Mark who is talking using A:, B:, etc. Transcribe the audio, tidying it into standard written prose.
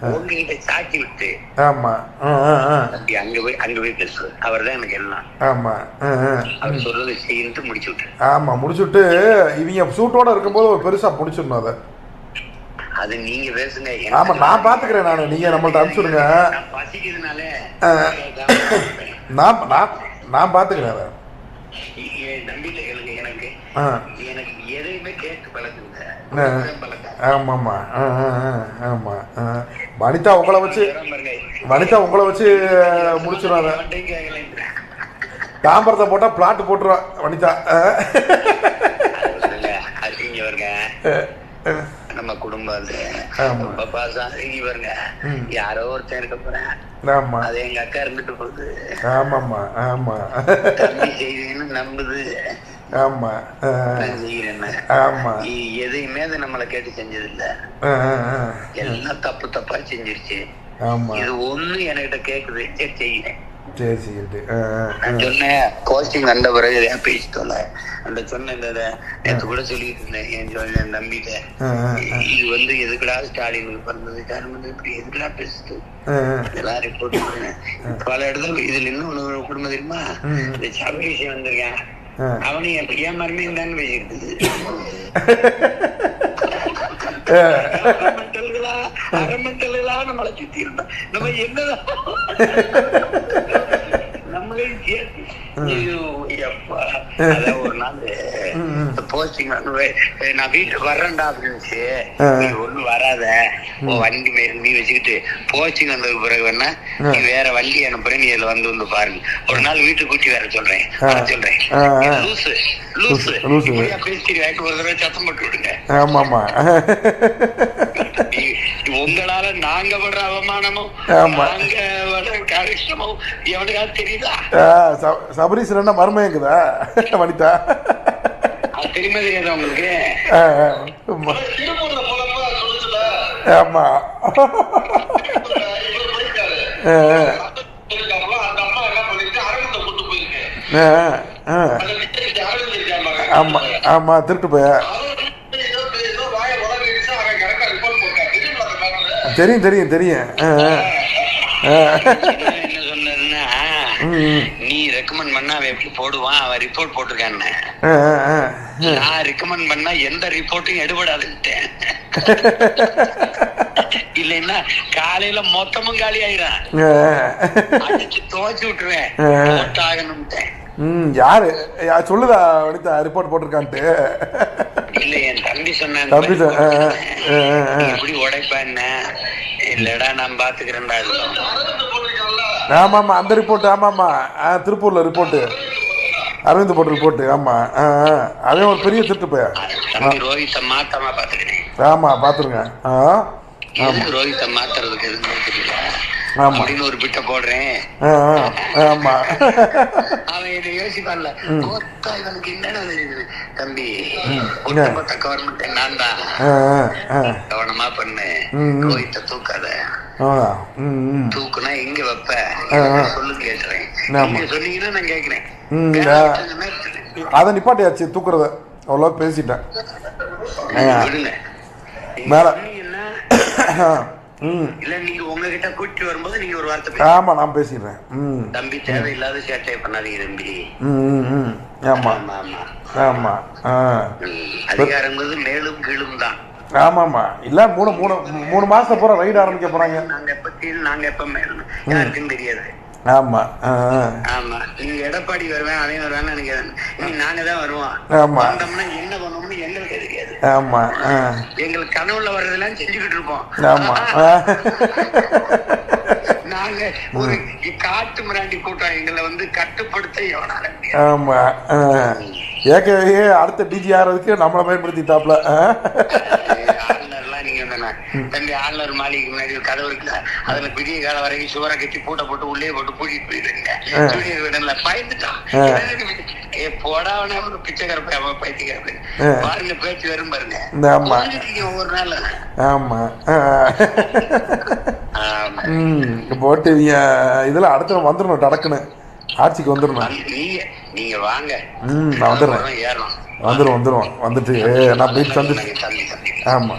A: உங்ககிட்ட சாக்கி விட்டு
B: ஆமா
A: தம்பி அங்க போய் பேசு, அவர் தான் எனக்கு எல்லாம்.
B: ஆமா
A: அவர் சொல்றது செய்யிட்டு முடிச்சு விட்டு.
B: ஆமா முடிச்சுட்டு இவங்க சூட்டோட இருக்கும்போது ஒரு பெருசா முடிச்சிடணும் அதை.
A: அது நீங்க பேசுங்க.
B: ஆமா நான் பாத்துக்கிறேன். நானு நீங்க நம்மள்ட்ட அனுப்பிச்சுடுங்க.
A: பசிக்கிறதுனால
B: நான் பாத்துக்கிறேன் அதை.
A: நம்பிக்கை எனக்கு எனக்கு எதையுமே கேட்டு பழக்குங்க.
B: ஆமாம்மா ஆமா வனிதா உங்களை வச்சு முடிச்சிடும். தாம்பரத்தை போட்டா பிளாட் போட்டுருவா வனிதா.
A: நம்ம குடும்பம் பாருங்க, யாரோ ஒருத்தன் இருக்க போறேன். அது எங்க அக்கா இருந்துட்டு போகுது.
B: ஆமாம்மா ஆமா
A: தம்பி செய்வீங்கன்னு நம்புது.
B: ஆமா ஆமா
A: எதையுமே அது நம்மளை கேட்டு செஞ்சது இல்ல. எல்லாம் தப்பா செஞ்சிருச்சு. இது ஒண்ணு என்கிட்ட கேக்குது, செய்யறேன். நான் சொன்னேன் கோச்சிங் வந்த பிறகு பேசிட்டோம்ல, அந்த சொன்ன நேற்று கூட சொல்லிட்டு இருந்தேன் என் தம்பிட்ட. இது எதுக்குடா ஸ்டாலினுக்கு பிறந்தது காரணம் இப்படி எதுக்குடா பேசுது இதெல்லாம் ரிப்போர்ட் பண்ணேன். பல இடத்துல இதுல இன்னும் குடும்பம் தெரியுமா, இந்த சபை விஷயம் வந்திருக்கேன். அவனையும் ஏன் மருமையும் தானே பேசிட்டு அரமண்டலா நம்மளை சுத்தி இருந்தா நம்ம என்னதான் நம்மளே ஒரு நாள் போஸ்டிங் நான் வீட்டுக்கு வர்றேன்டா அப்படின்னுச்சு. நீ ஒண்ணு வராத, வண்டி நீ வச்சுக்கிட்டு போஸ்டிங் வந்ததுக்கு பிறகு வேணா நீ வேற வண்டி அனுப்புறேன், நீ இதுல வந்து பாருங்க. ஒரு நாள் வீட்டுக்கு கூட்டி வேற சொல்றேன். லூசு லூசு பேசி ஒரு தடவை சத்தம் போட்டு விடுங்க.
B: ஆமாமா
A: உங்களால நாங்க படுற அவமானமும் நாங்க படுற கரிஷ்டமும் எவனுக்காவது தெரியுதா?
B: சபரீஸ்வரன் மர்மயங்குதா வனிதா?
A: தெரியுமா தெரியாதா உங்களுக்கு?
B: ஆமா ஆமா ஆமா திருட்டு போய தெரியும் தெரியும் தெரியும்.
A: என்ன சொன்னா, நீ ரெக்கமெண்ட் பண்ணா அவன் எப்படி போடுவான், அவன் ரிப்போர்ட் போட்டிருக்கான்னு. நான் ரெக்கமெண்ட் பண்ணா எந்த ரிப்போர்ட்டும் எடுபடாதுன்ட்டேன். இல்லைன்னா காலையில மொத்தமும் காலி ஆயிரும், அடிச்சு துவச்சு விட்டுருவேன். போட்டாகணும்ட்டேன்.
B: யாரு சொல்லுதா வனிதா ரிப்போர்ட் போட்டிருக்கான்ட்டு?
A: இல்ல என் தம்பி சொன்னான். எப்படி உடைப்பா என்ன? இல்லடா நான் பாத்துக்கிறேன்டா.
B: ஆமா ஆமா அந்த ரிப்போர்ட். ஆமாமா திருப்பூர்ல ரிப்போர்ட், அரவிந்த் போட்ட ரிப்போர்ட். ஆமா அதே ஒரு பெரிய திட்டு போய்
A: ரோஹித்த மாத்தாம பாத்துக்கிறேன்.
B: ஆமா பாத்துருங்க.
A: ரோஹித்த மாத்துறதுக்கு எதுவுமே தெரியல அப்படின்னு ஒரு பிட்ட போடுறேன்.
B: ஆமா
A: அவன் என்ன யோசிப்பான்ல, இவனுக்கு என்னடா தெரியுது தம்பி, ஒட்டுமொத்த கவர்மெண்ட் நான் தான், கவனமா பண்ணு, ரோஹித்த தூக்காத. தூக்குனா எங்க வைப்ப சொல்லுங்க கேட்கிறேன். நீங்க சொன்னீங்கன்னா நான் கேட்கிறேன்.
B: அத நிப்பாட்டியாச்சு தூக்குறத, அவ்வளோ பேசிட்டேன்.
A: விடுங்க
B: மேல
A: இல்ல நீங்க உங்ககிட்ட கூட்டி வரும்போது நீங்க ஒரு வார்த்தை.
B: ஆமா நான் பேசிடுறேன்.
A: தம்பி தேவையில்லாத சேட்டை பண்ணாதீங்க தம்பி.
B: ஆமா ஆமா
A: அதிகாரங்கிறது மேலும் கீழும் தான்.
B: ஆமாமா இல்ல மூணு மாசம் பூரா ரைடு ஆரம்பிக்க போறாங்க.
A: நாங்க எப்ப கீழ் நாங்க எப்ப மேலும் யாருக்கும் தெரியாது.
B: ஆமா
A: ஆமா நீங்க எடப்பாடி வருவேன் அதே வருவேன்னு நினைக்கிறேன். நாங்க தான் வருவோம். வந்தோம்னா என்ன பண்ணுவோம்னு எங்களுக்கு தெரியாது.
B: ஆமா
A: எங்களுக்கு கனவுல வர்றதெல்லாம் செஞ்சுக்கிட்டு இருப்போம்.
B: ஆமா
A: நாங்க ஒரு காட்டு மிராண்டி கூட்டம், எங்களை கட்டுப்படுத்த எவனால.
B: ஆமா ஏற்கனவே அடுத்த டிஜி ஆறதுக்கு நம்மளை பயன்படுத்திட்டாப்ல.
A: ஆளுநர்லாம் நீங்க தம்பி ஆளுநர் மாளிகைக்கு முன்னாடி ஒரு கதவு இருக்குல்ல, அதுல விடிய காலம் வரைக்கும் சுவரை கட்டி பூட்டை போட்டு உள்ளே போட்டு பூட்டிட்டு போயிருங்க. பயந்துட்டான். போடாவனே ஒரு பிச்சைக்கார பைத்தியக்கார பாருங்க பேச்சு வரும் பாருங்க ஒவ்வொரு நாள்.
B: ஆமா போட்டு இதுல அடுத்த வந்துடணும், டடக்குன்னு ஆட்சிக்கு வந்துடணும்.
A: நீங்க வாங்க.
B: நான் வந்துடுறேன். வந்துடும் வந்துட்டு நான் போயிட்டு சந்திச்சு. ஆமா